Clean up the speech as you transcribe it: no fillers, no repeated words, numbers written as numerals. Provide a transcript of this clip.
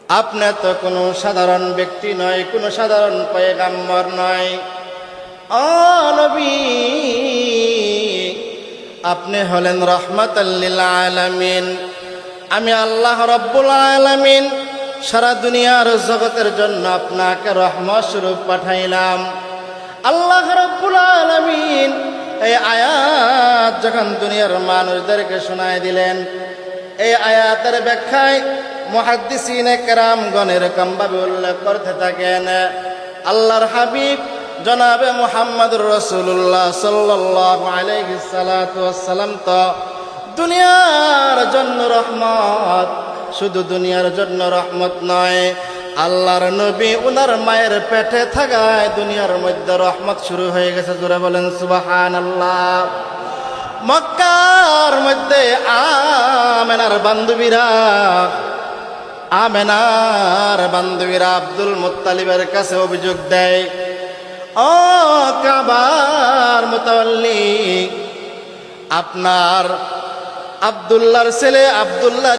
আপনি তো কোনো সাধারণ ব্যক্তি নয়, কোনো সাধারণ পয়গম্বর নয়। ও নবী, আপনি হলেন রাহমাতাল লিল আলামিন। আমি আল্লাহ রাব্বুল আলামিন সারা দুনিয়ার জগতের জন্য আপনাকে রহমত স্বরূপ পাঠাইলাম। আল্লাহ রাব্বুল আলামিন এই আয়াত যখন দুনিয়ার মানুষদেরকে শোনায় দিলেন, এই আয়াতের ব্যাখ্যায় মুহাদ্দিসিনে কেরামগণ এরকম ভাবে উল্লেখ করতে থাকেন, আল্লাহর হাবিব জনাবে মুহাম্মদুর রাসূলুল্লাহ সাল্লাল্লাহু আলাইহি সাল্লাতু ওয়াসসালাম তো দুনিয়ার জন্য রহমত, শুধু দুনিয়ার জন্য রহমত নয়, আল্লাহর নবী উনার মায়ের পেটে থাকায় দুনিয়ার মধ্যে রহমত শুরু হয়ে গেছে। জোরে বলেন সুবহানাল্লাহ। মক্কার মধ্যে আমেনার বান্ধবীরা আব্দুল মুত্তালিবের কাছে অভিযোগ দেয়, ও কাবার মুতাওয়াল্লি, আপনার আব্দুল্লাহর ছেলে আব্দুল্লাহ